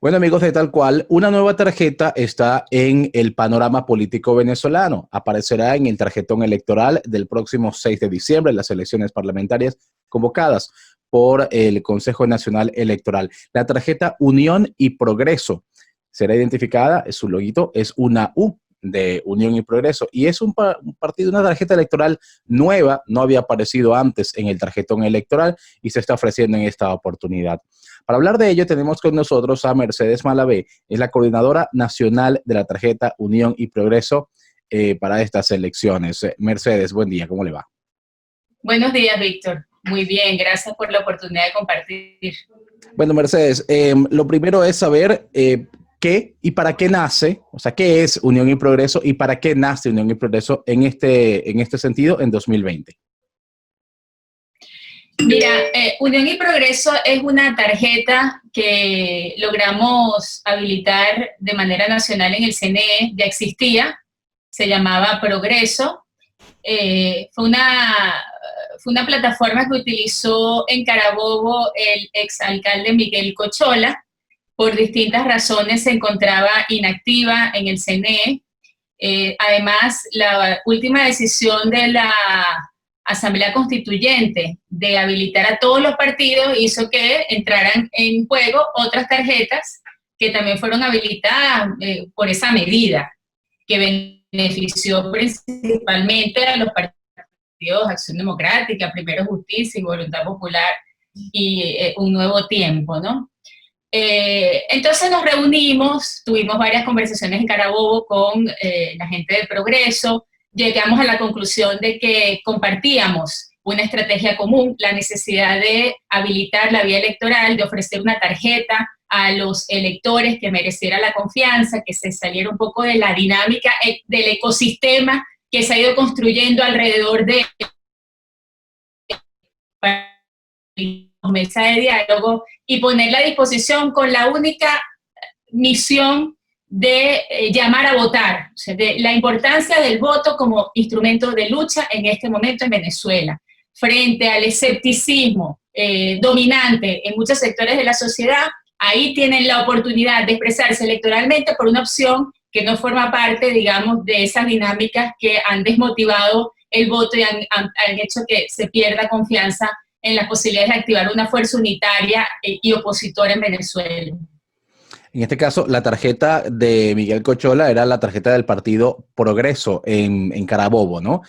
Bueno, amigos de Tal Cual, una nueva tarjeta está en el panorama político venezolano. Aparecerá en el tarjetón electoral del próximo 6 de diciembre, en las elecciones parlamentarias convocadas por el Consejo Nacional Electoral. La tarjeta Unión y Progreso será identificada, su loguito es una U de Unión y Progreso, y es un partido, una tarjeta electoral nueva, no había aparecido antes en el tarjetón electoral y se está ofreciendo en esta oportunidad. Para hablar de ello tenemos con nosotros a Mercedes Malavé, es la coordinadora nacional de la tarjeta Unión y Progreso para estas elecciones. Mercedes, buen día, ¿cómo le va? Buenos días, Víctor. Muy bien, gracias por la oportunidad de compartir. Bueno, Mercedes, lo primero es saber qué y para qué nace, o sea, qué es Unión y Progreso y para qué nace Unión y Progreso en este sentido en 2020. Mira, Unión y Progreso es una tarjeta que logramos habilitar de manera nacional en el CNE, ya existía, se llamaba Progreso. Fue una plataforma que utilizó en Carabobo el exalcalde Miguel Cochola. Por distintas razones se encontraba inactiva en el CNE. Además, la última decisión de la Asamblea Constituyente de habilitar a todos los partidos hizo que entraran en juego otras tarjetas que también fueron habilitadas por esa medida, que benefició principalmente a los partidos Acción Democrática, Primero Justicia y Voluntad Popular y Un Nuevo Tiempo, ¿no? Entonces nos reunimos, tuvimos varias conversaciones en Carabobo con la gente de Progreso, llegamos a la conclusión de que compartíamos una estrategia común, la necesidad de habilitar la vía electoral, de ofrecer una tarjeta a los electores que mereciera la confianza, que se saliera un poco de la dinámica del ecosistema que se ha ido construyendo alrededor de mesa de diálogo y ponerla a disposición con la única misión de llamar a votar, o sea, de la importancia del voto como instrumento de lucha en este momento en Venezuela, frente al escepticismo dominante en muchos sectores de la sociedad. Ahí tienen la oportunidad de expresarse electoralmente por una opción que no forma parte, digamos, de esas dinámicas que han desmotivado el voto y han hecho que se pierda confianza en las posibilidades de activar una fuerza unitaria y opositora en Venezuela. En este caso, la tarjeta de Miguel Cochola era la tarjeta del partido Progreso en Carabobo, ¿no?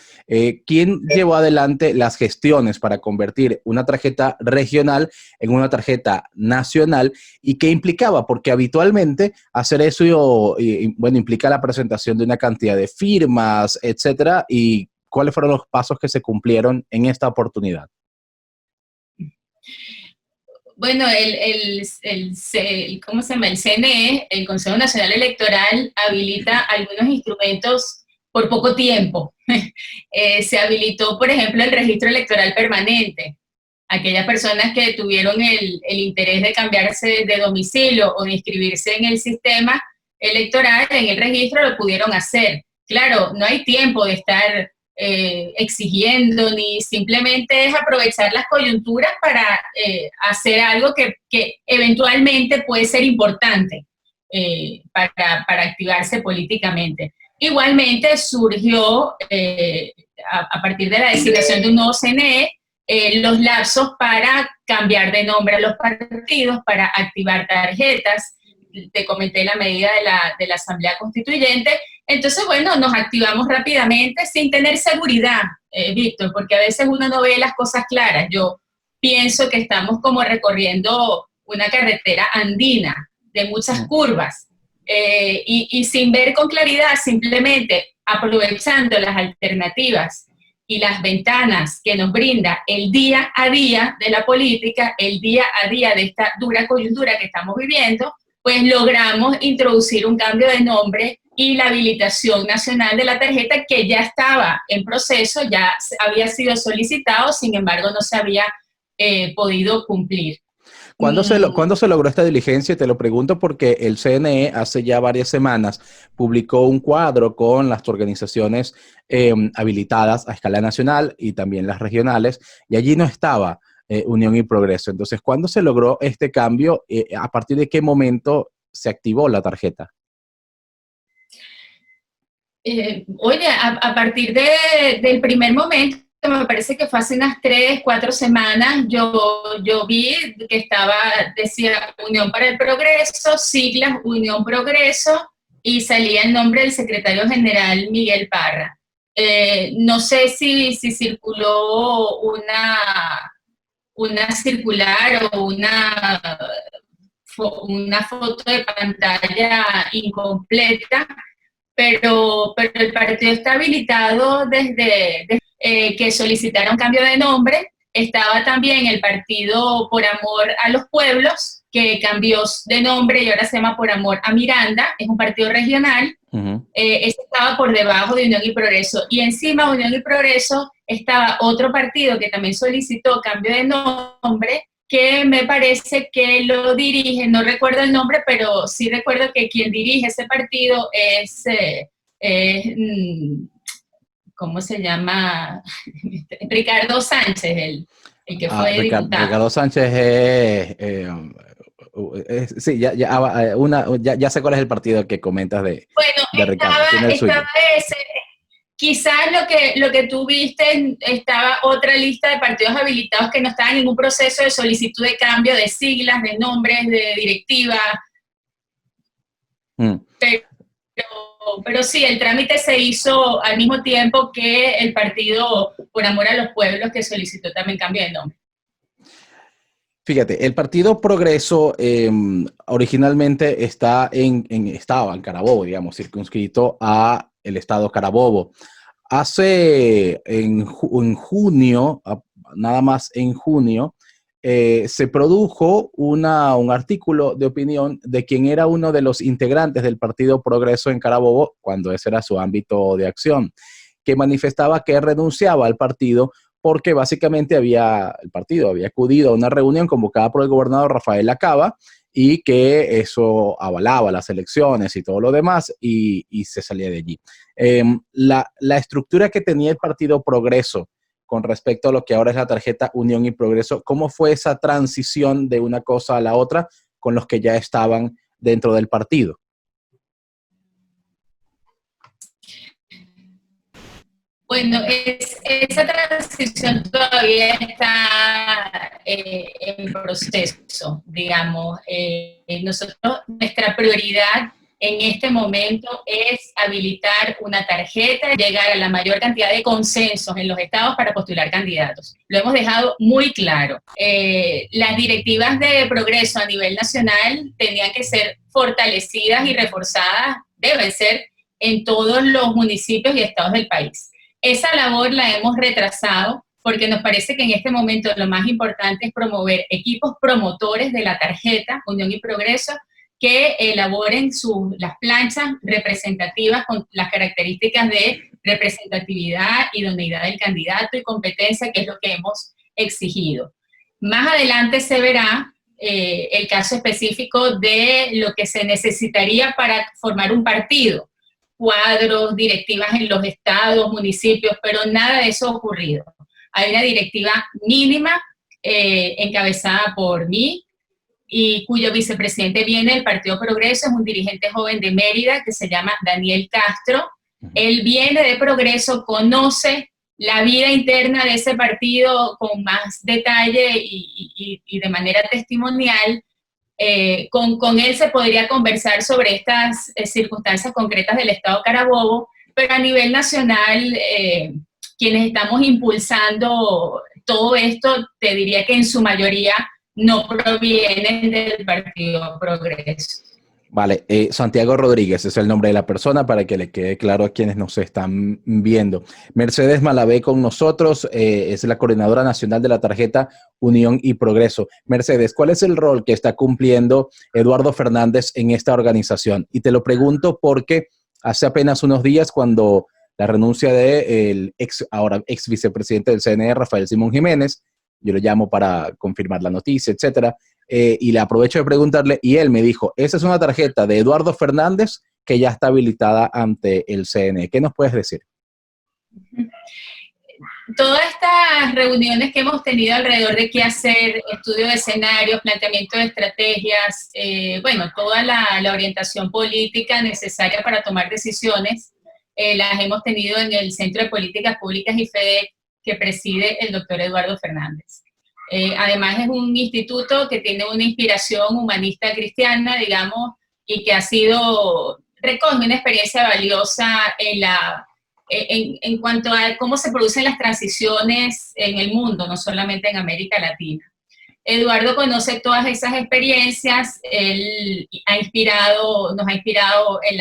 ¿Quién llevó adelante las gestiones para convertir una tarjeta regional en una tarjeta nacional y qué implicaba? Porque habitualmente hacer eso, bueno, implica la presentación de una cantidad de firmas, etcétera, y cuáles fueron los pasos que se cumplieron en esta oportunidad. Bueno, ¿cómo se llama? El CNE, el Consejo Nacional Electoral, habilita algunos instrumentos por poco tiempo. Se habilitó, por ejemplo, el registro electoral permanente. Aquellas personas que tuvieron el interés de cambiarse de domicilio o de inscribirse en el sistema electoral, en el registro, lo pudieron hacer. Claro, no hay tiempo de estar exigiendo, ni simplemente es aprovechar las coyunturas para hacer algo que eventualmente puede ser importante para activarse políticamente. Igualmente surgió, a partir de la designación de un nuevo CNE, los lapsos para cambiar de nombre a los partidos, para activar tarjetas. Te comenté la medida de la Asamblea Constituyente. Entonces, bueno, nos activamos rápidamente sin tener seguridad, Víctor, porque a veces uno no ve las cosas claras. Yo pienso que estamos como recorriendo una carretera andina de muchas curvas y sin ver con claridad, simplemente aprovechando las alternativas y las ventanas que nos brinda el día a día de la política, el día a día de esta dura coyuntura que estamos viviendo, pues logramos introducir un cambio de nombre y la habilitación nacional de la tarjeta que ya estaba en proceso, ya había sido solicitado, sin embargo no se había podido cumplir. ¿Cuándo se logró esta diligencia? Te lo pregunto porque el CNE hace ya varias semanas publicó un cuadro con las organizaciones habilitadas a escala nacional y también las regionales, y allí no estaba Unión y Progreso. Entonces, ¿cuándo se logró este cambio? ¿A partir de qué momento se activó la tarjeta? Oye, a partir del primer momento, me parece que fue hace unas 3, 4 semanas, yo vi que decía Unión para el Progreso, siglas Unión Progreso, y salía el nombre del secretario general Miguel Parra. No sé si circuló una circular o una foto de pantalla incompleta, pero el partido está habilitado desde que solicitaron cambio de nombre. Estaba también el partido Por Amor a los Pueblos, que cambió de nombre y ahora se llama Por Amor a Miranda, es un partido regional. Ese estaba por debajo de Unión y Progreso. Y encima de Unión y Progreso estaba otro partido que también solicitó cambio de nombre, que me parece que lo dirige, no recuerdo el nombre, pero sí recuerdo que quien dirige ese partido es ¿cómo se llama? Ricardo Sánchez, el que fue diputado. Ricardo Sánchez sí, ya sé cuál es el partido que comentas de Ricardo. Estaba ese. Quizás lo que tú viste, estaba otra lista de partidos habilitados que no estaban en ningún proceso de solicitud de cambio de siglas, de nombres, de directiva. Pero sí, el trámite se hizo al mismo tiempo que el partido Por Amor a los Pueblos, que solicitó también cambio de nombre. Fíjate, el Partido Progreso originalmente estaba en Carabobo, digamos, circunscrito a el estado Carabobo. En junio, nada más en junio, se produjo un artículo de opinión de quien era uno de los integrantes del Partido Progreso en Carabobo, cuando ese era su ámbito de acción, que manifestaba que renunciaba al partido porque básicamente el partido había acudido a una reunión convocada por el gobernador Rafael Lacaba y que eso avalaba las elecciones y todo lo demás y se salía de allí. La estructura que tenía el Partido Progreso con respecto a lo que ahora es la tarjeta Unión y Progreso, ¿cómo fue esa transición de una cosa a la otra con los que ya estaban dentro del partido? Bueno, esa transición todavía está en proceso, digamos. Nuestra prioridad en este momento es habilitar una tarjeta, llegar a la mayor cantidad de consensos en los estados para postular candidatos. Lo hemos dejado muy claro. Las directivas de progreso a nivel nacional tenían que ser fortalecidas y reforzadas, deben ser en todos los municipios y estados del país. Esa labor la hemos retrasado porque nos parece que en este momento lo más importante es promover equipos promotores de la tarjeta Unión y Progreso que elaboren las planchas representativas con las características de representatividad, idoneidad del candidato y competencia, que es lo que hemos exigido. Más adelante se verá el caso específico de lo que se necesitaría para formar un partido, cuadros, directivas en los estados, municipios, pero nada de eso ha ocurrido. Hay una directiva mínima encabezada por mí y cuyo vicepresidente viene del Partido Progreso, es un dirigente joven de Mérida que se llama Daniel Castro. Él viene de Progreso, conoce la vida interna de ese partido con más detalle y de manera testimonial. Con él se podría conversar sobre estas circunstancias concretas del estado Carabobo, pero a nivel nacional, quienes estamos impulsando todo esto, te diría que en su mayoría no provienen del Partido Progreso. Vale, Santiago Rodríguez es el nombre de la persona para que le quede claro a quienes nos están viendo. Mercedes Malavé con nosotros, es la coordinadora nacional de la tarjeta Unión y Progreso. Mercedes, ¿cuál es el rol que está cumpliendo Eduardo Fernández en esta organización? Y te lo pregunto porque hace apenas unos días, cuando la renuncia del ahora ex vicepresidente del CNE, Rafael Simón Jiménez, yo lo llamo para confirmar la noticia, etcétera, y le aprovecho de preguntarle, y él me dijo, esa es una tarjeta de Eduardo Fernández que ya está habilitada ante el CNE. ¿Qué nos puedes decir? Todas estas reuniones que hemos tenido alrededor de qué hacer, estudio de escenarios, planteamiento de estrategias, bueno, toda la orientación política necesaria para tomar decisiones, las hemos tenido en el Centro de Políticas Públicas y FEDEC, que preside el doctor Eduardo Fernández. Además es un instituto que tiene una inspiración humanista cristiana, digamos, y que ha sido, recoge una experiencia valiosa en cuanto a cómo se producen las transiciones en el mundo, no solamente en América Latina. Eduardo conoce todas esas experiencias, él nos ha inspirado en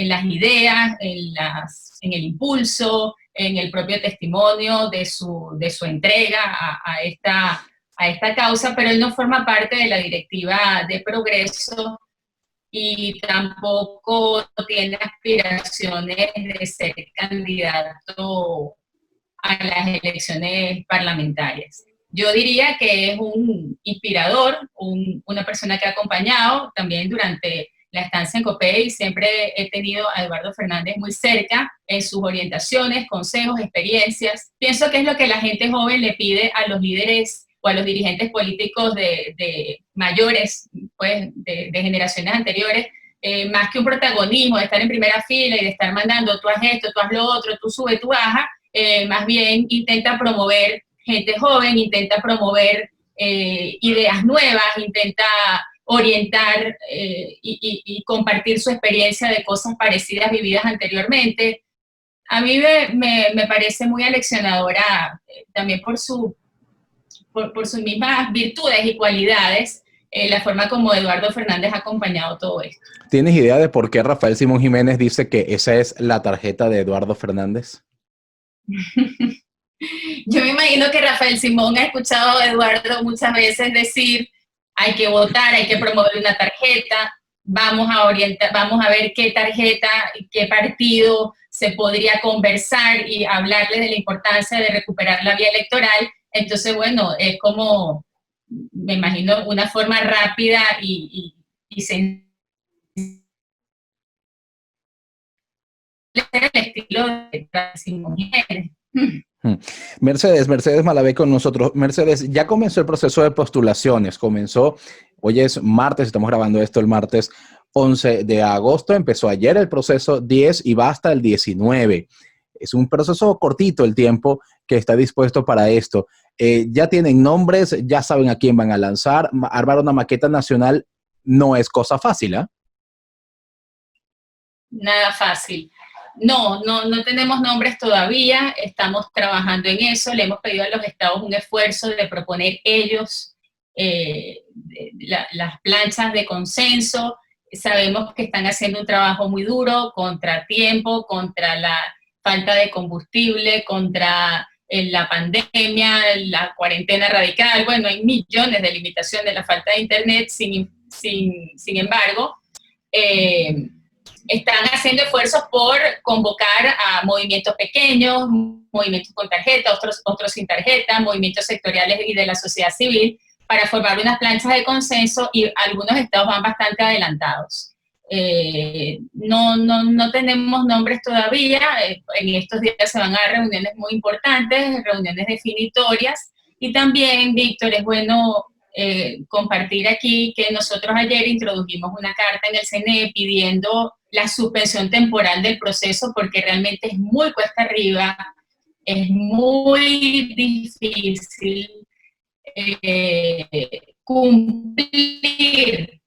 las ideas, en el impulso, en el propio testimonio de su entrega a esta causa, pero él no forma parte de la directiva de Progreso y tampoco tiene aspiraciones de ser candidato a las elecciones parlamentarias. Yo diría que es un inspirador, una persona que ha acompañado también durante la estancia en COPEI. Siempre he tenido a Eduardo Fernández muy cerca en sus orientaciones, consejos, experiencias. Pienso que es lo que la gente joven le pide a los líderes o a los dirigentes políticos de mayores, pues, de generaciones anteriores, más que un protagonismo de estar en primera fila y de estar mandando tú haz esto, tú haz lo otro, tú sube, tú baja, más bien intenta promover gente joven, intenta promover ideas nuevas, intenta orientar y compartir su experiencia de cosas parecidas vividas anteriormente. A mí me parece muy aleccionadora, también por sus mismas virtudes y cualidades, la forma como Eduardo Fernández ha acompañado todo esto. ¿Tienes idea de por qué Rafael Simón Jiménez dice que esa es la tarjeta de Eduardo Fernández? Yo me imagino que Rafael Simón ha escuchado a Eduardo muchas veces decir: hay que votar, hay que promover una tarjeta, vamos a ver qué tarjeta, qué partido se podría conversar y hablarle de la importancia de recuperar la vía electoral. Entonces, bueno, es como, me imagino, una forma rápida y sencilla el estilo de Simón Jiménez. Mercedes Malavé con nosotros. Mercedes, ya comenzó el proceso de postulaciones, hoy es martes, estamos grabando esto el martes 11 de agosto, empezó ayer el proceso 10 y va hasta el 19. Es un proceso cortito el tiempo que está dispuesto para esto. Ya tienen nombres, ya saben a quién van a lanzar. Armar una maqueta nacional no es cosa fácil, ¿eh? Nada fácil. No tenemos nombres todavía, estamos trabajando en eso, le hemos pedido a los estados un esfuerzo de proponer ellos las planchas de consenso. Sabemos que están haciendo un trabajo muy duro contra tiempo, contra la falta de combustible, contra la pandemia, la cuarentena radical. Bueno, hay millones de limitaciones, la falta de internet, sin embargo, están haciendo esfuerzos por convocar a movimientos pequeños, movimientos con tarjeta, otros sin tarjeta, movimientos sectoriales y de la sociedad civil, para formar unas planchas de consenso, y algunos estados van bastante adelantados. No tenemos nombres todavía, en estos días se van a dar reuniones muy importantes, reuniones definitorias, y también, Víctor, es bueno compartir aquí que nosotros ayer introdujimos una carta en el CNE pidiendo la suspensión temporal del proceso, porque realmente es muy cuesta arriba, es muy difícil cumplir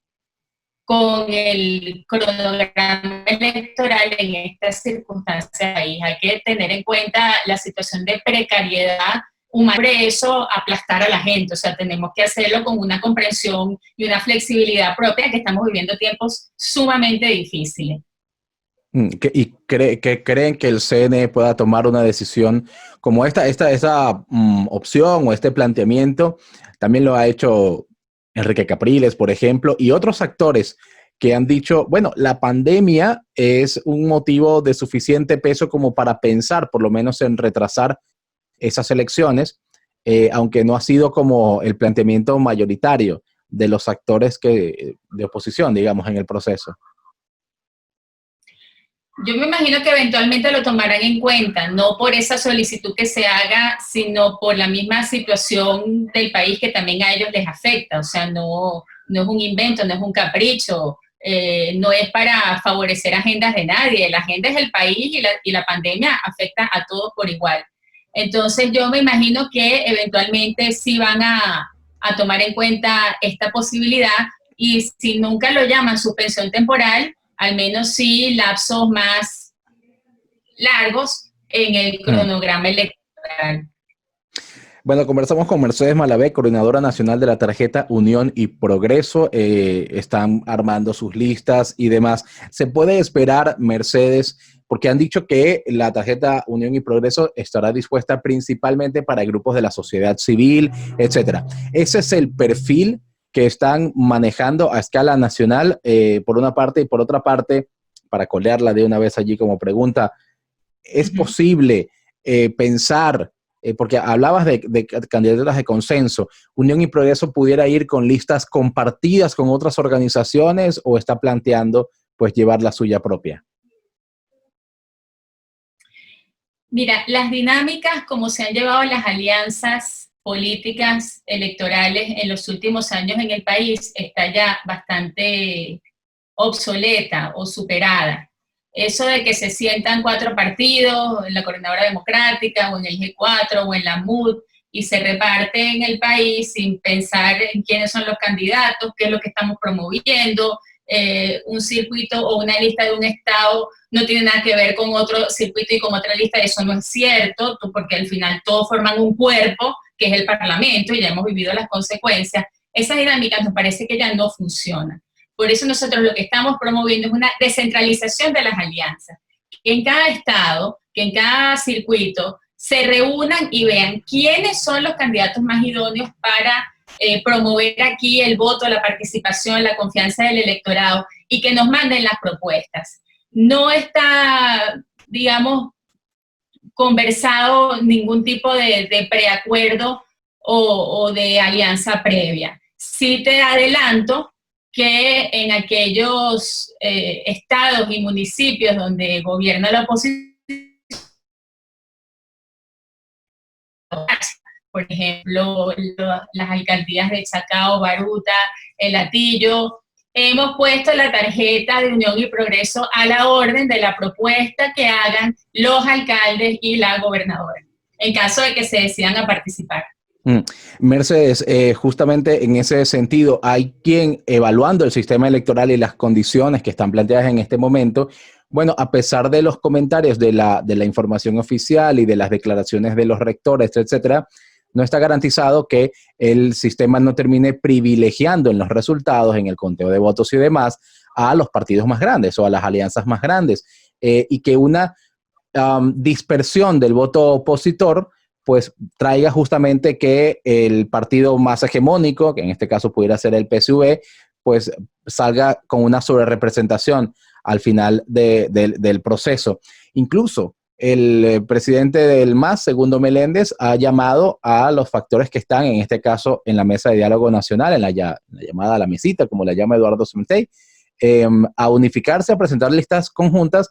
con el cronograma electoral en estas circunstancias. Hay que tener en cuenta la situación de precariedad humana, sobre eso aplastar a la gente, o sea, tenemos que hacerlo con una comprensión y una flexibilidad propia, que estamos viviendo tiempos sumamente difíciles. ¿Y que creen que el CNE pueda tomar una decisión como esta opción o este planteamiento? También lo ha hecho Enrique Capriles, por ejemplo, y otros actores que han dicho, bueno, la pandemia es un motivo de suficiente peso como para pensar, por lo menos, en retrasar esas elecciones, aunque no ha sido como el planteamiento mayoritario de los actores de oposición, digamos, en el proceso. Yo me imagino que eventualmente lo tomarán en cuenta, no por esa solicitud que se haga, sino por la misma situación del país que también a ellos les afecta. O sea, no es un invento, no es un capricho, no es para favorecer agendas de nadie. La agenda es el país y la pandemia afecta a todos por igual. Entonces yo me imagino que eventualmente sí van a tomar en cuenta esta posibilidad y si nunca lo llaman suspensión temporal, al menos sí lapsos más largos en el cronograma electoral. Bueno, conversamos con Mercedes Malavé, coordinadora nacional de la tarjeta Unión y Progreso. Están armando sus listas y demás. ¿Se puede esperar, Mercedes? Porque han dicho que la tarjeta Unión y Progreso estará dispuesta principalmente para grupos de la sociedad civil, etcétera. ¿Ese es el perfil que están manejando a escala nacional, por una parte, y por otra parte, para colearla de una vez allí como pregunta, ¿es posible pensar, porque hablabas de candidaturas de consenso, Unión y Progreso pudiera ir con listas compartidas con otras organizaciones o está planteando pues llevar la suya propia? Mira, las dinámicas como se han llevado las alianzas políticas electorales en los últimos años en el país está ya bastante obsoleta o superada. Eso de que se sientan 4 partidos, en la Coordinadora Democrática o en el G4 o en la MUD y se reparten el país sin pensar en quiénes son los candidatos, qué es lo que estamos promoviendo, un circuito o una lista de un estado no tiene nada que ver con otro circuito y con otra lista, eso no es cierto, porque al final todos forman un cuerpo que es el Parlamento y ya hemos vivido las consecuencias. Esas dinámicas nos parece que ya no funcionan. Por eso nosotros lo que estamos promoviendo es una descentralización de las alianzas. Que en cada estado, que en cada circuito se reúnan y vean quiénes son los candidatos más idóneos para promover aquí el voto, la participación, la confianza del electorado y que nos manden las propuestas. No está, digamos, conversado ningún tipo de preacuerdo o de alianza previa. Sí te adelanto que en aquellos estados y municipios donde gobierna la oposición, por ejemplo, las alcaldías de Chacao, Baruta, El Hatillo, hemos puesto la tarjeta de Unión y Progreso a la orden de la propuesta que hagan los alcaldes y la gobernadora, en caso de que se decidan a participar. Mercedes, justamente en ese sentido, hay quien evaluando el sistema electoral y las condiciones que están planteadas en este momento, bueno, a pesar de los comentarios de la información oficial y de las declaraciones de los rectores, etcétera, no está garantizado que el sistema no termine privilegiando en los resultados, en el conteo de votos y demás, a los partidos más grandes o a las alianzas más grandes, y que una dispersión del voto opositor pues traiga justamente que el partido más hegemónico, que en este caso pudiera ser el PSV, pues salga con una sobrerepresentación al final del proceso. Incluso el presidente del MAS, Segundo Meléndez, ha llamado a los factores que están, en este caso, en la mesa de diálogo nacional, en la llamada a la mesita, como la llama Eduardo Cementey, a unificarse, a presentar listas conjuntas,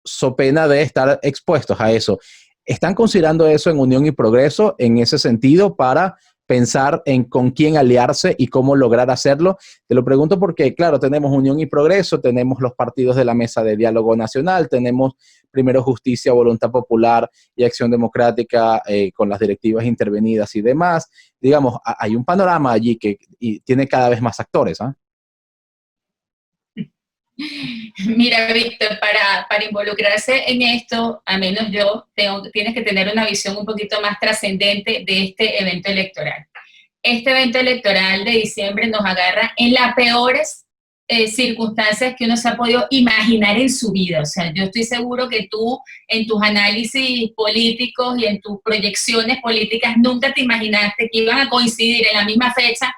so pena de estar expuestos a eso. ¿Están considerando eso en Unión y Progreso en ese sentido para pensar en con quién aliarse y cómo lograr hacerlo? Te lo pregunto porque, claro, tenemos Unión y Progreso, tenemos los partidos de la Mesa de Diálogo Nacional, tenemos Primero Justicia, Voluntad Popular y Acción Democrática con las directivas intervenidas y demás. Digamos, hay un panorama allí que tiene cada vez más actores, ¿ah? Mira, Víctor, para involucrarse en esto, a menos yo, tienes que tener una visión un poquito más trascendente de este evento electoral. Este evento electoral de diciembre nos agarra en las peores circunstancias que uno se ha podido imaginar en su vida. O sea, yo estoy seguro que tú, en tus análisis políticos y en tus proyecciones políticas, nunca te imaginaste que iban a coincidir en la misma fecha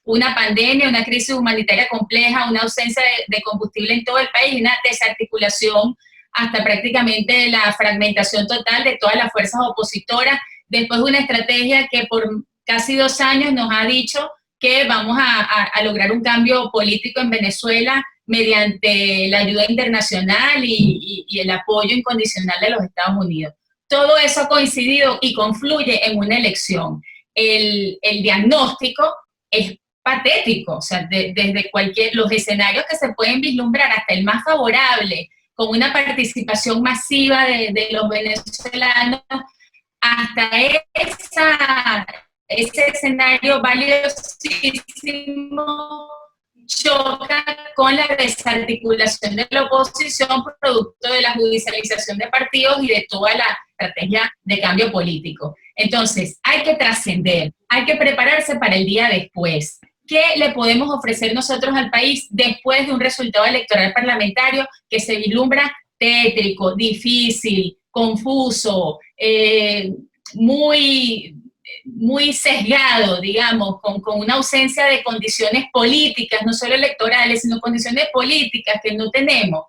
una pandemia, una crisis humanitaria compleja, una ausencia de combustible en todo el país, una desarticulación hasta prácticamente la fragmentación total de todas las fuerzas opositoras, después de una estrategia que por casi 2 años nos ha dicho que vamos a lograr un cambio político en Venezuela mediante la ayuda internacional y el apoyo incondicional de los Estados Unidos. Todo eso ha coincidido y confluye en una elección. El diagnóstico es patético, o sea, desde los escenarios que se pueden vislumbrar hasta el más favorable, con una participación masiva de los venezolanos, hasta ese escenario valiosísimo choca con la desarticulación de la oposición producto de la judicialización de partidos y de toda la estrategia de cambio político. Entonces, hay que trascender, hay que prepararse para el día después. ¿Qué le podemos ofrecer nosotros al país después de un resultado electoral parlamentario que se vislumbra tétrico, difícil, confuso, muy sesgado, digamos, con una ausencia de condiciones políticas, no solo electorales, sino condiciones políticas que no tenemos?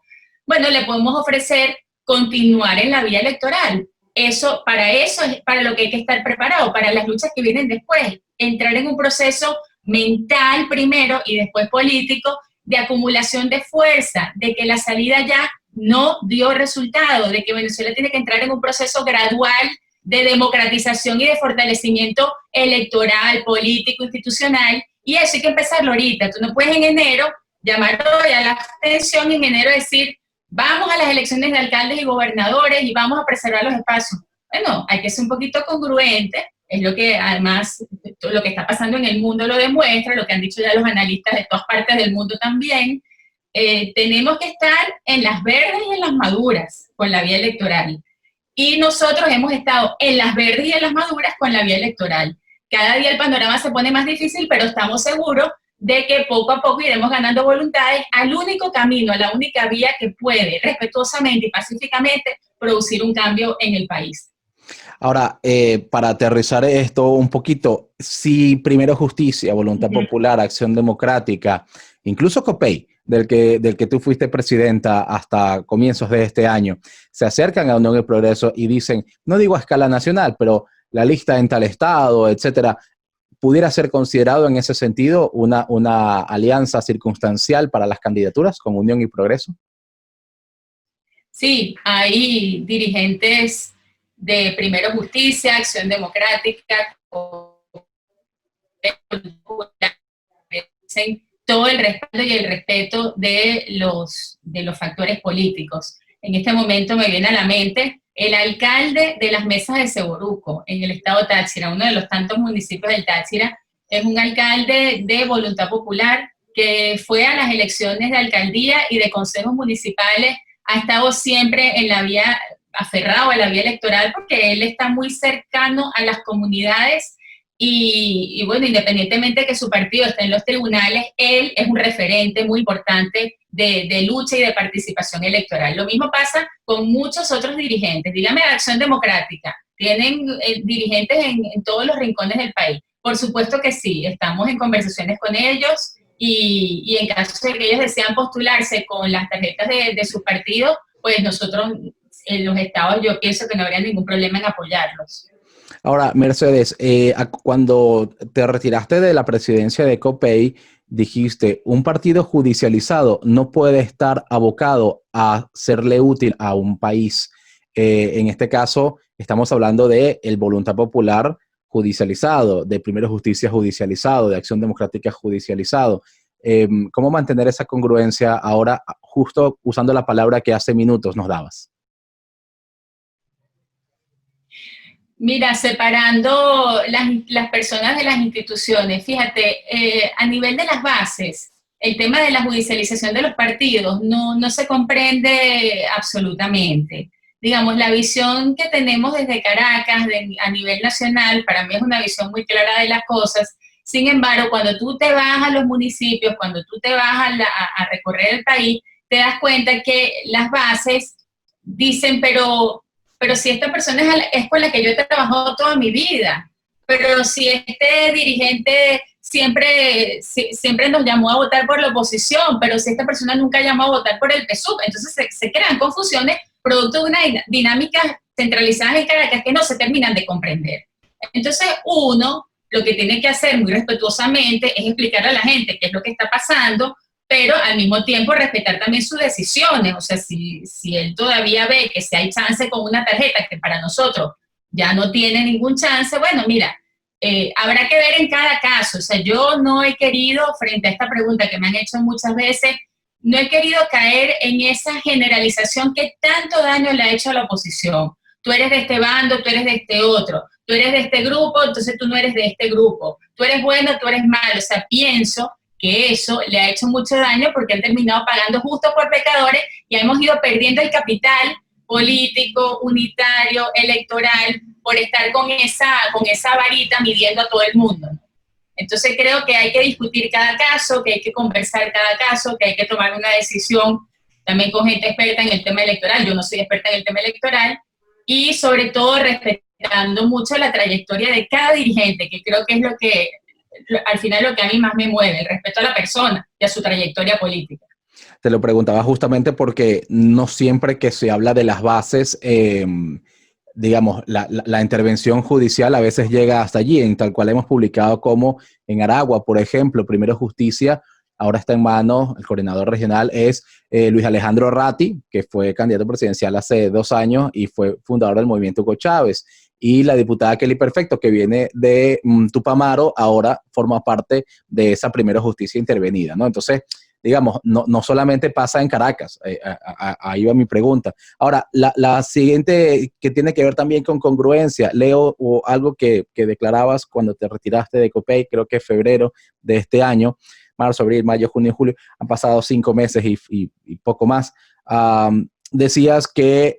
Bueno, le podemos ofrecer continuar en la vía electoral. Eso es para lo que hay que estar preparado, para las luchas que vienen después. Entrar en un proceso mental primero y después político de acumulación de fuerza, de que la salida ya no dio resultado, de que Venezuela tiene que entrar en un proceso gradual de democratización y de fortalecimiento electoral, político, institucional, y eso hay que empezarlo ahorita. Tú no puedes en enero llamar hoy a la abstención y en enero decir, vamos a las elecciones de alcaldes y gobernadores y vamos a preservar los espacios. Bueno, hay que ser un poquito congruente, es lo que además, lo que está pasando en el mundo lo demuestra, lo que han dicho ya los analistas de todas partes del mundo también. Tenemos que estar en las verdes y en las maduras con la vía electoral. Y nosotros hemos estado en las verdes y en las maduras con la vía electoral. Cada día el panorama se pone más difícil, pero estamos seguros de que poco a poco iremos ganando voluntades al único camino, a la única vía que puede respetuosamente y pacíficamente producir un cambio en el país. Ahora, para aterrizar esto un poquito, si Primero Justicia, Voluntad Popular, Acción Democrática, incluso COPEI, del que tú fuiste presidenta hasta comienzos de este año, se acercan a Unión y Progreso y dicen, no digo a escala nacional, pero la lista en tal estado, etcétera, ¿pudiera ser considerado en ese sentido una alianza circunstancial para las candidaturas con Unión y Progreso? Sí, hay dirigentes de Primero Justicia, Acción Democrática, todo el respaldo y el respeto de los factores políticos. En este momento me viene a la mente el alcalde de las Mesas de Seboruco, en el estado Táchira, uno de los tantos municipios del Táchira, es un alcalde de Voluntad Popular que fue a las elecciones de alcaldía y de consejos municipales, ha estado siempre en la vía, aferrado a la vía electoral, porque él está muy cercano a las comunidades y bueno, independientemente de que su partido esté en los tribunales, él es un referente muy importante de lucha y de participación electoral. Lo mismo pasa con muchos otros dirigentes. Dígame, Acción Democrática, tienen dirigentes en todos los rincones del país. Por supuesto que sí, estamos en conversaciones con ellos y en caso de que ellos desean postularse con las tarjetas de su partido, pues nosotros en los estados yo pienso que no habría ningún problema en apoyarlos. Ahora, Mercedes, cuando te retiraste de la presidencia de COPEI, dijiste, un partido judicializado no puede estar abocado a serle útil a un país. En este caso, estamos hablando de el Voluntad Popular judicializado, de Primero Justicia judicializado, de Acción Democrática judicializado. ¿Cómo mantener esa congruencia ahora, justo usando la palabra que hace minutos nos dabas? Mira, separando las personas de las instituciones, fíjate, a nivel de las bases, el tema de la judicialización de los partidos no se comprende absolutamente. Digamos, la visión que tenemos desde Caracas a nivel nacional, para mí es una visión muy clara de las cosas. Sin embargo, cuando tú te vas a los municipios, cuando tú te vas a recorrer el país, te das cuenta que las bases dicen, pero si esta persona es con la que yo he trabajado toda mi vida, pero si este dirigente siempre nos llamó a votar por la oposición, pero si esta persona nunca llamó a votar por el PSUV, entonces se crean confusiones producto de una dinámica centralizada en Caracas que no se terminan de comprender. Entonces uno lo que tiene que hacer muy respetuosamente es explicarle a la gente qué es lo que está pasando, pero al mismo tiempo respetar también sus decisiones. O sea, si él todavía ve que si hay chance con una tarjeta que para nosotros ya no tiene ningún chance, bueno, mira, habrá que ver en cada caso. O sea, yo no he querido, frente a esta pregunta que me han hecho muchas veces, no he querido caer en esa generalización que tanto daño le ha hecho a la oposición. Tú eres de este bando, tú eres de este otro, tú eres de este grupo, entonces tú no eres de este grupo, tú eres bueno, tú eres malo. O sea, pienso que eso le ha hecho mucho daño porque han terminado pagando justo por pecadores y hemos ido perdiendo el capital político, unitario, electoral, por estar con esa varita midiendo a todo el mundo. Entonces creo que hay que discutir cada caso, que hay que conversar cada caso, que hay que tomar una decisión también con gente experta en el tema electoral. Yo no soy experta en el tema electoral, y sobre todo respetando mucho la trayectoria de cada dirigente, que creo que es lo que, al final, lo que a mí más me mueve, el respeto a la persona y a su trayectoria política. Te lo preguntaba justamente porque no siempre que se habla de las bases, digamos, la intervención judicial a veces llega hasta allí, en tal cual hemos publicado como en Aragua, por ejemplo, Primero Justicia, ahora está en manos, el coordinador regional es Luis Alejandro Ratti, que fue candidato presidencial hace 2 años y fue fundador del movimiento Hugo Chávez. Y la diputada Kelly Perfecto, que viene de Tupamaro, ahora forma parte de esa Primero Justicia intervenida, ¿no? Entonces, digamos, no solamente pasa en Caracas, ahí va mi pregunta. Ahora, la siguiente, que tiene que ver también con congruencia, Leo, o algo que declarabas cuando te retiraste de Copey, creo que en febrero de este año, marzo, abril, mayo, junio, julio, han pasado 5 meses y poco más. Decías que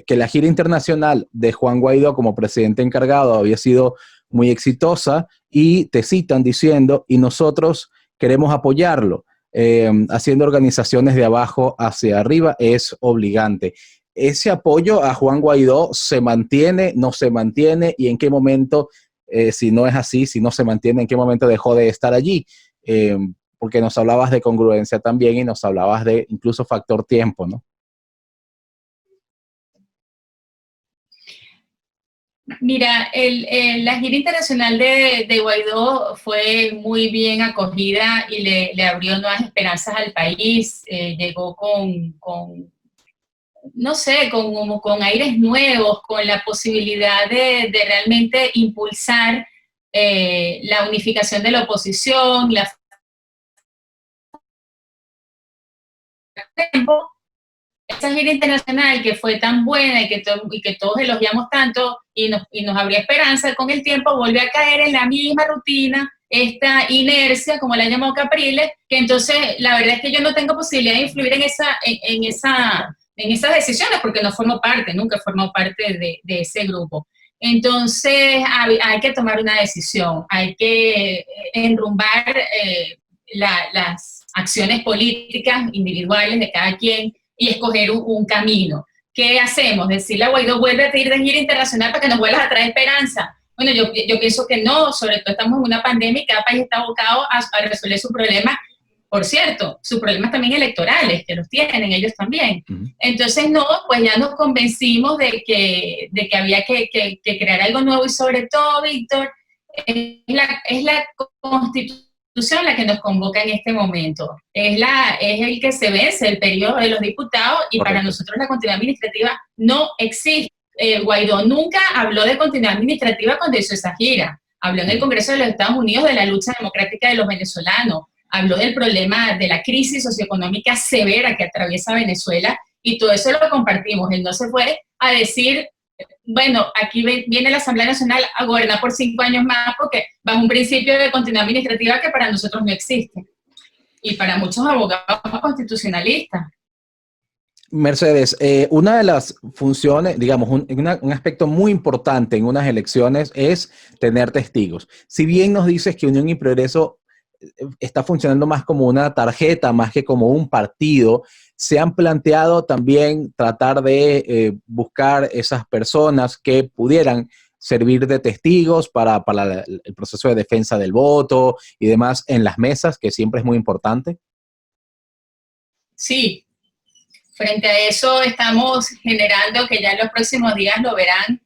la gira internacional de Juan Guaidó como presidente encargado había sido muy exitosa y te citan diciendo, y nosotros queremos apoyarlo. Haciendo organizaciones de abajo hacia arriba es obligante. ¿Ese apoyo a Juan Guaidó se mantiene, no se mantiene? ¿Y en qué momento, si no es así, si no se mantiene, en qué momento dejó de estar allí? Porque nos hablabas de congruencia también y nos hablabas de incluso factor tiempo, ¿no? Mira, la gira internacional de Guaidó fue muy bien acogida y le abrió nuevas esperanzas al país. Llegó no sé, con aires nuevos, con la posibilidad de realmente impulsar la unificación de la oposición, esa gira internacional que fue tan buena y que todos elogiamos tanto y nos abría esperanza, con el tiempo volvió a caer en la misma rutina, esta inercia, como la llamó Capriles, que entonces la verdad es que yo no tengo posibilidad de influir en esas decisiones porque no formo parte, nunca he formado parte de ese grupo. Entonces hay que tomar una decisión, hay que enrumbar las acciones políticas individuales de cada quien y escoger un camino. ¿Qué hacemos? Decirle a Guaidó, vuelve a ir de gira internacional para que nos vuelvas a traer esperanza. Bueno, yo pienso que no, sobre todo estamos en una pandemia y cada país está abocado a resolver sus problemas. Por cierto, sus problemas también electorales, que los tienen ellos también. Entonces, no, pues ya nos convencimos de que había que crear algo nuevo y sobre todo, Víctor, es la Constitución la que nos convoca en este momento. Es el que se vence el periodo de los diputados y para nosotros la continuidad administrativa no existe. Guaidó nunca habló de continuidad administrativa cuando hizo esa gira. Habló en el Congreso de los Estados Unidos de la lucha democrática de los venezolanos. Habló del problema de la crisis socioeconómica severa que atraviesa Venezuela y todo eso lo compartimos. Él no se fue a decir, bueno, aquí viene la Asamblea Nacional a gobernar por 5 años más porque bajo un principio de continuidad administrativa que para nosotros no existe y para muchos abogados constitucionalistas. Mercedes, una de las funciones, digamos, un aspecto muy importante en unas elecciones es tener testigos. Si bien nos dices que Unión y Progreso está funcionando más como una tarjeta, más que como un partido, se han planteado también tratar de buscar esas personas que pudieran servir de testigos para el proceso de defensa del voto y demás en las mesas, que siempre es muy importante. Sí. Frente a eso estamos generando, que ya en los próximos días lo verán,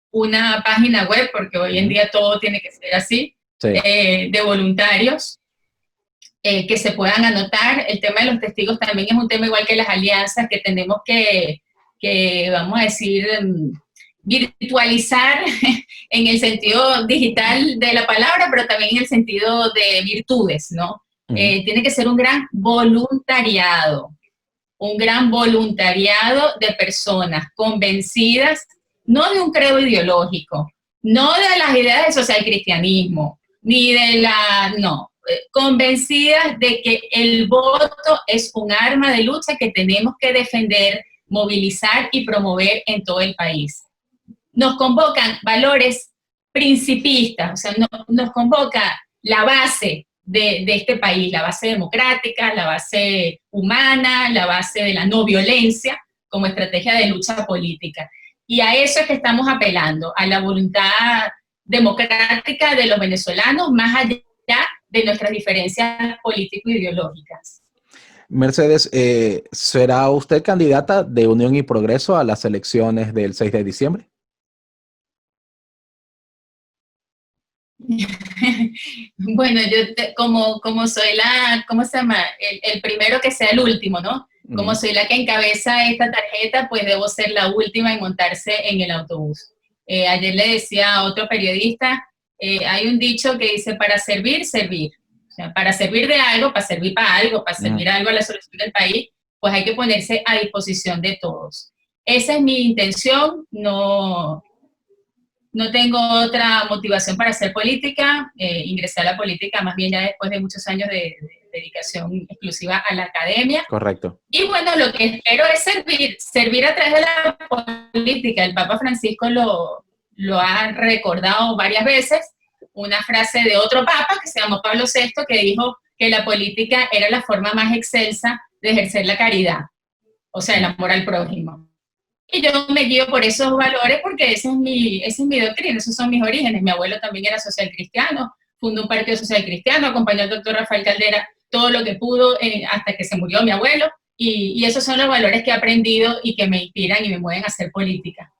una página web, porque hoy en día todo tiene que ser así, sí. De voluntarios, que se puedan anotar. El tema de los testigos también es un tema igual que las alianzas, que tenemos que vamos a decir, virtualizar en el sentido digital de la palabra, pero también en el sentido de virtudes, ¿no? Tiene que ser un gran voluntariado de personas convencidas, no de un credo ideológico, no de las ideas del socialcristianismo, ni de convencidas de que el voto es un arma de lucha que tenemos que defender, movilizar y promover en todo el país. Nos convocan valores principistas, o sea, nos convoca la base de este país, la base democrática, la base humana, la base de la no violencia como estrategia de lucha política. Y a eso es que estamos apelando, a la voluntad democrática de los venezolanos, más allá de nuestras diferencias político-ideológicas. Mercedes, ¿será usted candidata de Unión y Progreso a las elecciones del 6 de diciembre? Bueno, yo como soy ¿cómo se llama? El primero que sea el último, ¿no? Como soy la que encabeza esta tarjeta, pues debo ser la última en montarse en el autobús. Ayer le decía a otro periodista, hay un dicho que dice, para servir, servir. O sea, para servir de algo, para servir para algo, para servir algo a la solución del país, pues hay que ponerse a disposición de todos. Esa es mi intención, no tengo otra motivación para hacer política. Ingresé a la política más bien ya después de muchos años de dedicación exclusiva a la academia. Correcto. Y bueno, lo que espero es servir a través de la política. El Papa Francisco lo ha recordado varias veces, una frase de otro papa que se llamó Pablo VI, que dijo que la política era la forma más excelsa de ejercer la caridad, o sea, el amor al prójimo. Y yo me guío por esos valores porque esa es mi doctrina, esos son mis orígenes. Mi abuelo también era social cristiano, fundó un partido social cristiano, acompañó al doctor Rafael Caldera todo lo que pudo hasta que se murió mi abuelo, y esos son los valores que he aprendido y que me inspiran y me mueven a hacer política.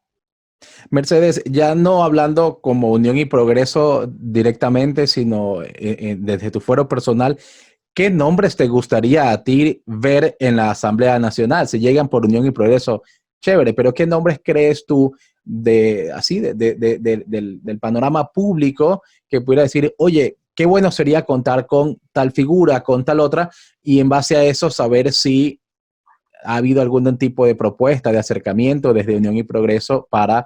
Mercedes, ya no hablando como Unión y Progreso directamente, sino desde tu fuero personal, ¿qué nombres te gustaría a ti ver en la Asamblea Nacional? Si llegan por Unión y Progreso, chévere, pero ¿qué nombres crees tú del panorama público que pudiera decir, oye, qué bueno sería contar con tal figura, con tal otra, y en base a eso saber si ha habido algún tipo de propuesta, de acercamiento desde Unión y Progreso para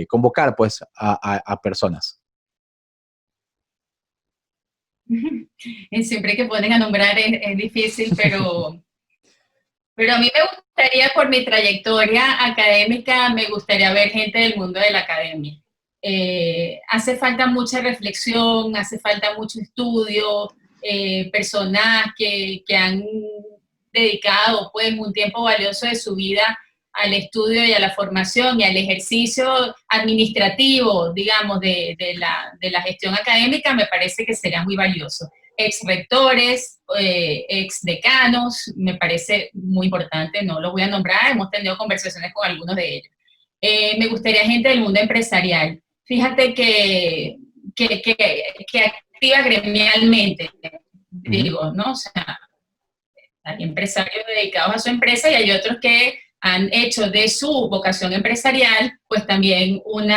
convocar pues a personas? Siempre que ponen a nombrar es difícil, pero a mí me gustaría, por mi trayectoria académica, me gustaría ver gente del mundo de la academia. Hace falta mucha reflexión, hace falta mucho estudio, personas que han dedicado pues un tiempo valioso de su vida al estudio y a la formación y al ejercicio administrativo, digamos, de la gestión académica, me parece que sería muy valioso. Ex rectores, ex decanos, me parece muy importante, no los voy a nombrar, hemos tenido conversaciones con algunos de ellos. Me gustaría gente del mundo empresarial. Fíjate que activa gremialmente, digo, ¿no? O sea, hay empresarios dedicados a su empresa y hay otros que han hecho de su vocación empresarial, pues también un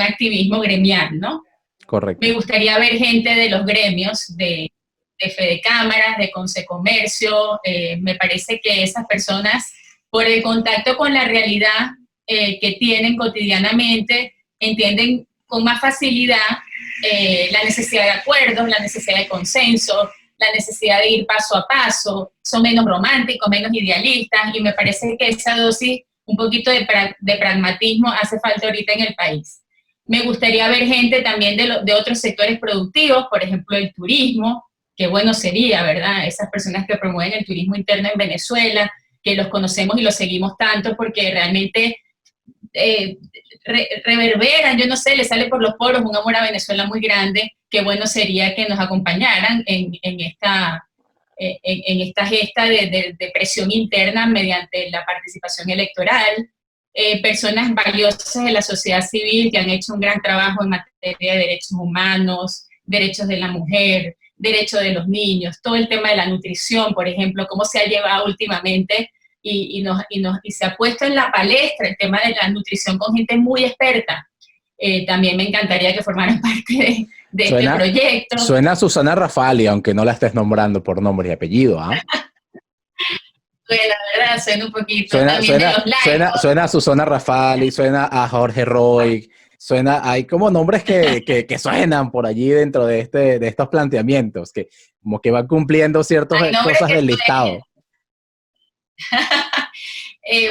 activismo gremial, ¿no? Correcto. Me gustaría ver gente de los gremios, de Fedecámaras, de Consecomercio. Me parece que esas personas, por el contacto con la realidad que tienen cotidianamente, entienden con más facilidad la necesidad de acuerdos, la necesidad de consenso, la necesidad de ir paso a paso, son menos románticos, menos idealistas, y me parece que esa dosis, un poquito de pragmatismo, hace falta ahorita en el país. Me gustaría ver gente también de otros sectores productivos, por ejemplo, el turismo, qué bueno sería, ¿verdad? Esas personas que promueven el turismo interno en Venezuela, que los conocemos y los seguimos tanto porque realmente reverberan, yo no sé, les sale por los poros un amor a Venezuela muy grande. Qué bueno sería que nos acompañaran en esta gesta de presión interna mediante la participación electoral. Personas valiosas de la sociedad civil que han hecho un gran trabajo en materia de derechos humanos, derechos de la mujer, derecho de los niños, todo el tema de la nutrición, por ejemplo, cómo se ha llevado últimamente y se ha puesto en la palestra el tema de la nutrición con gente muy experta. También me encantaría que formaran parte de este proyecto. Suena a Susana Rafali, aunque no la estés nombrando por nombre y apellido, ¿ah? Pues la verdad, suena un poquito también de los laicos. Suena a Susana Rafali, suena a Jorge Roy, hay como nombres que suenan por allí dentro de estos planteamientos, que como que van cumpliendo ciertas cosas del listado.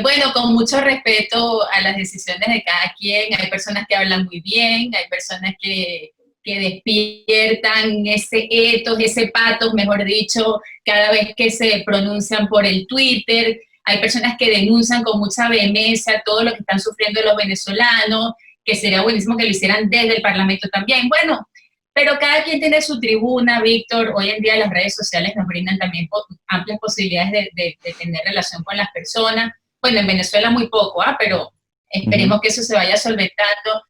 Bueno, con mucho respeto a las decisiones de cada quien, hay personas que hablan muy bien, hay personas que despiertan ese ethos, ese pathos, mejor dicho, cada vez que se pronuncian por el Twitter, hay personas que denuncian con mucha vehemencia todo lo que están sufriendo los venezolanos, que sería buenísimo que lo hicieran desde el Parlamento también. Bueno, pero cada quien tiene su tribuna, Víctor. Hoy en día las redes sociales nos brindan también amplias posibilidades de tener relación con las personas. Bueno, en Venezuela muy poco, pero esperemos que eso se vaya solventando.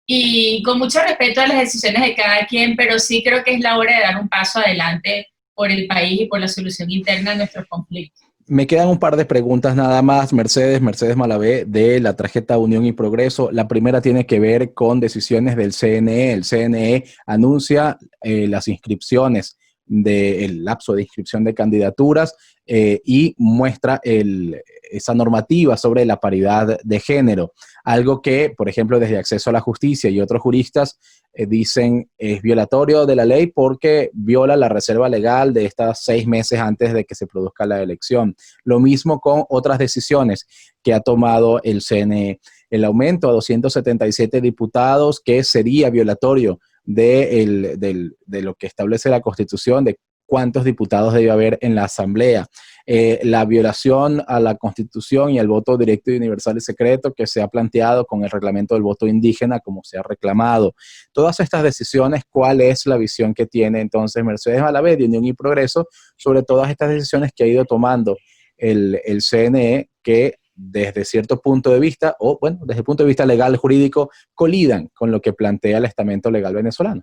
Y con mucho respeto a las decisiones de cada quien, pero sí creo que es la hora de dar un paso adelante por el país y por la solución interna de nuestros conflictos. Me quedan un par de preguntas nada más, Mercedes Malavé, de la tarjeta Unión y Progreso. La primera tiene que ver con decisiones del CNE. El CNE anuncia las inscripciones, el lapso de inscripción de candidaturas y muestra esa normativa sobre la paridad de género. Algo que, por ejemplo, desde Acceso a la Justicia y otros juristas dicen es violatorio de la ley porque viola la reserva legal de estas 6 meses antes de que se produzca la elección. Lo mismo con otras decisiones que ha tomado el CNE. El aumento a 277 diputados, que sería violatorio de lo que establece la Constitución, de cuántos diputados debe haber en la Asamblea. La violación a la Constitución y al voto directo y universal y secreto que se ha planteado con el reglamento del voto indígena, como se ha reclamado. Todas estas decisiones, ¿cuál es la visión que tiene entonces Mercedes Malavé de Unión y Progreso sobre todas estas decisiones que ha ido tomando el CNE, que desde cierto punto de vista, o bueno, desde el punto de vista legal, jurídico, colidan con lo que plantea el estamento legal venezolano?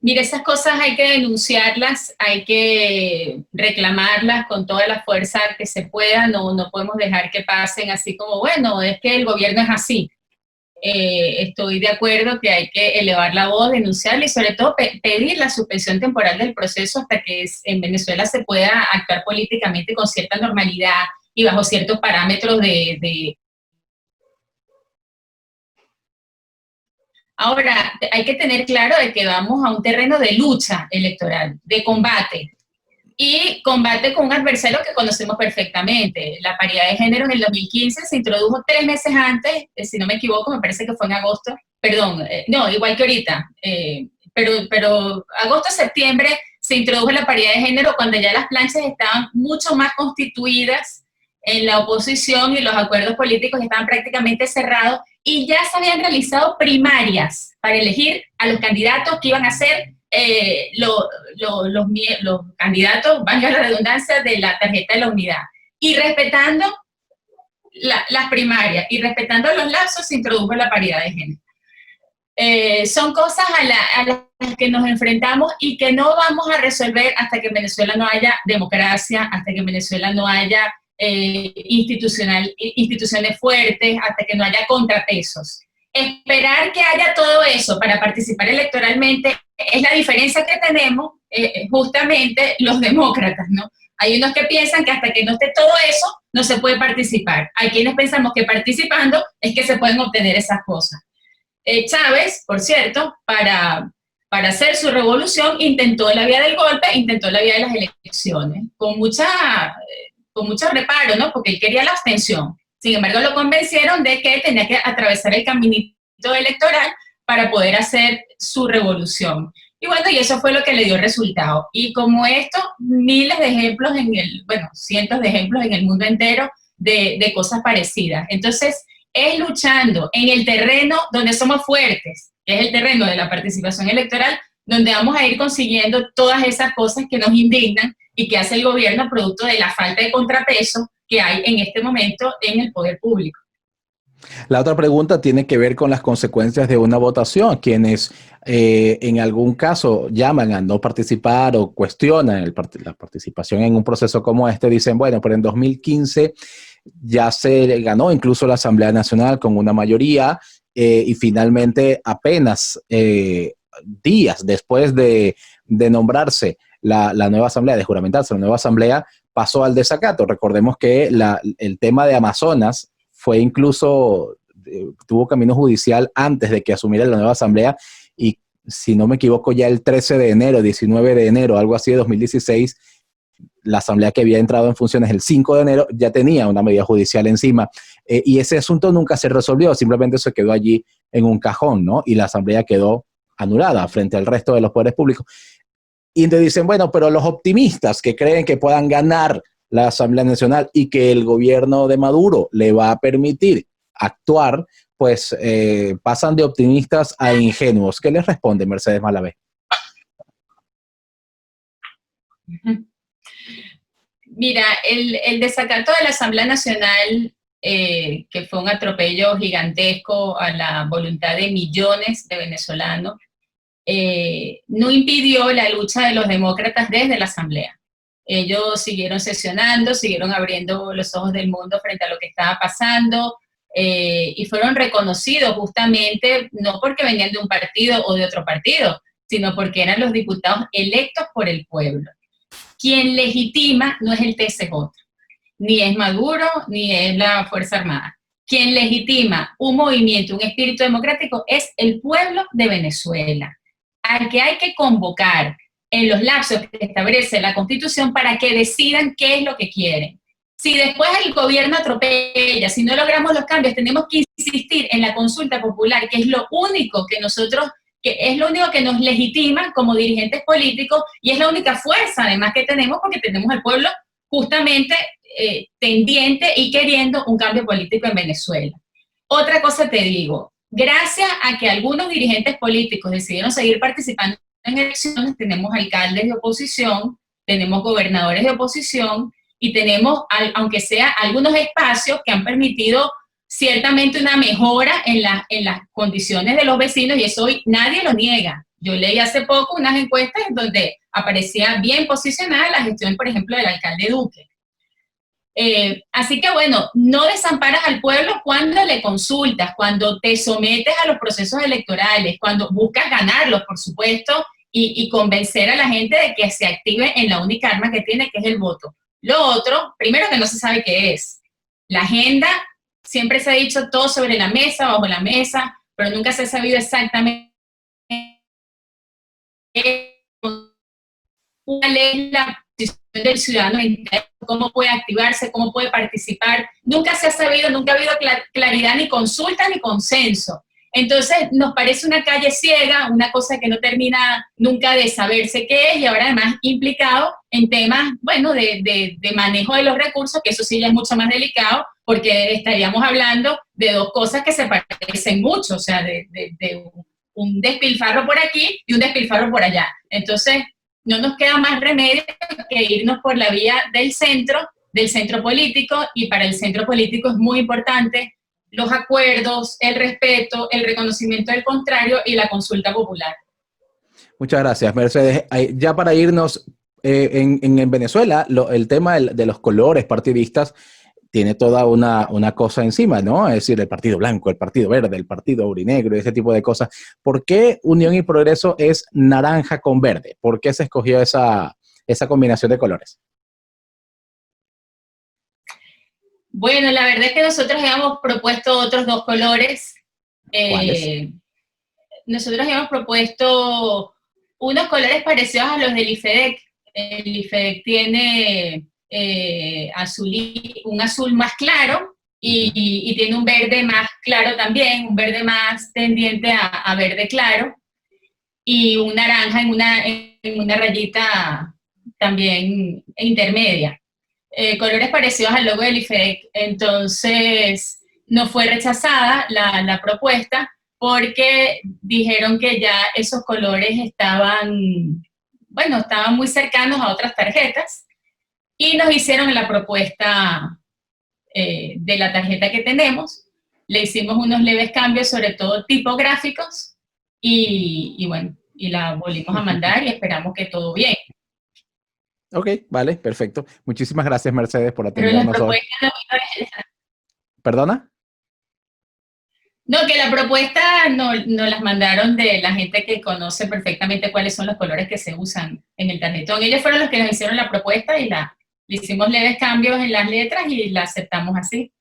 Mira, esas cosas hay que denunciarlas, hay que reclamarlas con toda la fuerza que se pueda, no podemos dejar que pasen así como, bueno, es que el gobierno es así. Estoy de acuerdo que hay que elevar la voz, denunciarla y sobre todo pedir la suspensión temporal del proceso hasta que en Venezuela se pueda actuar políticamente con cierta normalidad y bajo ciertos parámetros de. Ahora, hay que tener claro de que vamos a un terreno de lucha electoral, de combate, y combate con un adversario que conocemos perfectamente. La paridad de género en el 2015 se introdujo 3 meses antes, si no me equivoco, me parece que fue en agosto, perdón, no, igual que ahorita, pero agosto-septiembre se introdujo la paridad de género cuando ya las planchas estaban mucho más constituidas en la oposición y los acuerdos políticos estaban prácticamente cerrados y ya se habían realizado primarias para elegir a los candidatos que iban a ser los candidatos, valga la redundancia, de la tarjeta de la unidad. Y respetando las primarias y respetando los lazos se introdujo la paridad de género. Son cosas a las que nos enfrentamos y que no vamos a resolver hasta que en Venezuela no haya democracia, hasta que en Venezuela no haya instituciones fuertes, hasta que no haya contrapesos. Esperar que haya todo eso para participar electoralmente es la diferencia que tenemos justamente los demócratas, ¿no? Hay unos que piensan que hasta que no esté todo eso no se puede participar. Hay quienes pensamos que participando es que se pueden obtener esas cosas. Chávez, por cierto, para hacer su revolución intentó la vía del golpe, intentó la vía de las elecciones, con mucho reparo, ¿no? Porque él quería la abstención. Sin embargo, lo convencieron de que tenía que atravesar el caminito electoral para poder hacer su revolución. Y bueno, y eso fue lo que le dio resultado. Y como esto, miles de ejemplos cientos de ejemplos en el mundo entero de cosas parecidas. Entonces, es luchando en el terreno donde somos fuertes, que es el terreno de la participación electoral, donde vamos a ir consiguiendo todas esas cosas que nos indignan y que hace el gobierno producto de la falta de contrapeso que hay en este momento en el poder público. La otra pregunta tiene que ver con las consecuencias de una votación. Quienes en algún caso llaman a no participar o cuestionan la participación en un proceso como este, dicen, bueno, pero en 2015 ya se ganó incluso la Asamblea Nacional con una mayoría y finalmente apenas días después de nombrarse la nueva Asamblea, de juramentarse la nueva Asamblea, pasó al desacato. Recordemos que el tema de Amazonas fue incluso, tuvo camino judicial antes de que asumiera la nueva asamblea y si no me equivoco ya el 13 de enero, 19 de enero, algo así de 2016, la asamblea que había entrado en funciones el 5 de enero ya tenía una medida judicial encima y ese asunto nunca se resolvió, simplemente se quedó allí en un cajón, ¿no? Y la asamblea quedó anulada frente al resto de los poderes públicos. Y te dicen, bueno, pero los optimistas que creen que puedan ganar la Asamblea Nacional y que el gobierno de Maduro le va a permitir actuar, pues pasan de optimistas a ingenuos. ¿Qué les responde Mercedes Malavé? Mira, el desacato de la Asamblea Nacional, que fue un atropello gigantesco a la voluntad de millones de venezolanos, no impidió la lucha de los demócratas desde la Asamblea. Ellos siguieron sesionando, siguieron abriendo los ojos del mundo frente a lo que estaba pasando y fueron reconocidos justamente no porque venían de un partido o de otro partido, sino porque eran los diputados electos por el pueblo. Quien legitima no es el TSJ, ni es Maduro, ni es la Fuerza Armada. Quien legitima un movimiento, un espíritu democrático es el pueblo de Venezuela, al que hay que convocar en los lapsos que establece la Constitución para que decidan qué es lo que quieren. Si después el gobierno atropella, si no logramos los cambios, tenemos que insistir en la consulta popular, que es lo único que nos legitima como dirigentes políticos y es la única fuerza además que tenemos porque tenemos al pueblo justamente tendiente y queriendo un cambio político en Venezuela. Otra cosa te digo, gracias a que algunos dirigentes políticos decidieron seguir participando en elecciones, tenemos alcaldes de oposición, tenemos gobernadores de oposición y tenemos, aunque sea, algunos espacios que han permitido ciertamente una mejora en las condiciones de los vecinos y eso hoy nadie lo niega. Yo leí hace poco unas encuestas en donde aparecía bien posicionada la gestión, por ejemplo, del alcalde Duque. Así que bueno, no desamparas al pueblo cuando le consultas, cuando te sometes a los procesos electorales, cuando buscas ganarlos, por supuesto, y convencer a la gente de que se active en la única arma que tiene, que es el voto. Lo otro, primero que no se sabe qué es. La agenda, siempre se ha dicho todo sobre la mesa, bajo la mesa, pero nunca se ha sabido exactamente cuál es la posición del ciudadano interno, cómo puede activarse, cómo puede participar. Nunca se ha sabido, nunca ha habido claridad, ni consulta, ni consenso. Entonces nos parece una calle ciega, una cosa que no termina nunca de saberse qué es y ahora además implicado en temas, bueno, de manejo de los recursos, que eso sí ya es mucho más delicado, porque estaríamos hablando de dos cosas que se parecen mucho, o sea, de un despilfarro por aquí y un despilfarro por allá. Entonces, no nos queda más remedio que irnos por la vía del centro político, y para el centro político es muy importante los acuerdos, el respeto, el reconocimiento del contrario y la consulta popular. Muchas gracias, Mercedes. Ya para irnos, en Venezuela, el tema de los colores partidistas tiene toda una cosa encima, ¿no? Es decir, el partido blanco, el partido verde, el partido aurinegro, ese tipo de cosas. ¿Por qué Unión y Progreso es naranja con verde? ¿Por qué se escogió esa combinación de colores? Bueno, la verdad es que nosotros habíamos propuesto otros dos colores. ¿Cuáles? Nosotros habíamos propuesto unos colores parecidos a los del IFEDEC. El IFEDEC tiene un azul más claro y tiene un verde más claro también, un verde más tendiente a verde claro, y un naranja en una rayita también intermedia. Colores parecidos al logo del IFEDEC. Entonces, no fue rechazada la propuesta porque dijeron que ya esos colores estaban muy cercanos a otras tarjetas y nos hicieron la propuesta de la tarjeta que tenemos. le hicimos unos leves cambios, sobre todo tipográficos, y bueno, y la volvimos a mandar y esperamos que todo bien. Ok, vale, perfecto. Muchísimas gracias, Mercedes, por Pero las atendernos hoy. propuestas ¿Perdona? no, que la propuesta no las mandaron de la gente que conoce perfectamente cuáles son los colores que se usan en el tarjetón. Ellos fueron los que nos hicieron la propuesta y le hicimos leves cambios en las letras y la aceptamos así.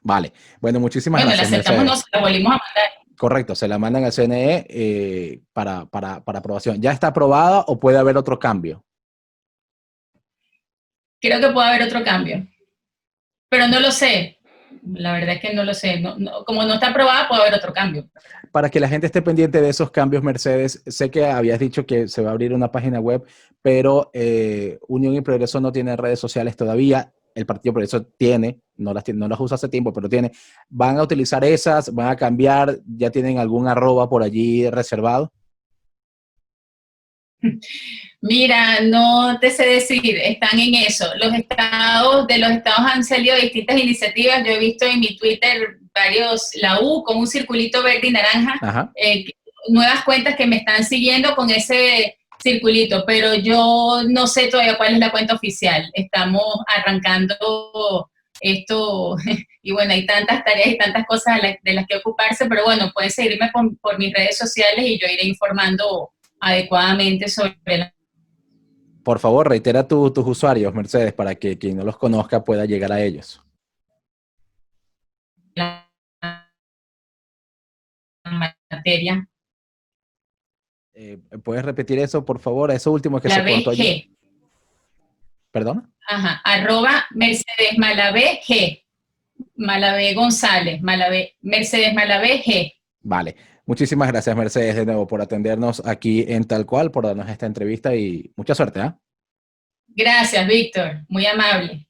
Vale. Bueno, muchísimas Bueno, la gracias, aceptamos, no, Mercedes. se la volvimos a mandar. Correcto, se la mandan al CNE para aprobación. ¿Ya está aprobada o puede haber otro cambio? Creo que puede haber otro cambio, pero no lo sé. La verdad es que no lo sé. Como no está aprobada, puede haber otro cambio. Para que la gente esté pendiente de esos cambios, Mercedes, sé que habías dicho que se va a abrir una página web, pero Unión y Progreso no tiene redes sociales todavía. El Partido Progreso no las usa hace tiempo, pero tiene. ¿Van a utilizar esas? ¿Van a cambiar? ¿Ya tienen algún arroba por allí reservado? Mira, no te sé decir, están en eso. De los estados han salido distintas iniciativas. Yo he visto en mi Twitter la U con un circulito verde y naranja, nuevas cuentas que me están siguiendo con ese circulito, pero yo no sé todavía cuál es la cuenta oficial. Estamos arrancando esto y bueno, hay tantas tareas y tantas cosas de las que ocuparse, pero bueno, pueden seguirme por mis redes sociales y yo iré informando adecuadamente sobre la... Por favor, reitera tus usuarios, Mercedes, para que quien no los conozca pueda llegar a ellos. materia. ¿Puedes repetir eso, por favor? Eso último que se cortó allí. ¿Perdón? Ajá, @ Mercedes Malavé G. Malavé González, Mercedes Malavé G. Vale. Muchísimas gracias, Mercedes, de nuevo por atendernos aquí en Tal Cual, por darnos esta entrevista y mucha suerte, ¿eh? Gracias, Víctor. Muy amable.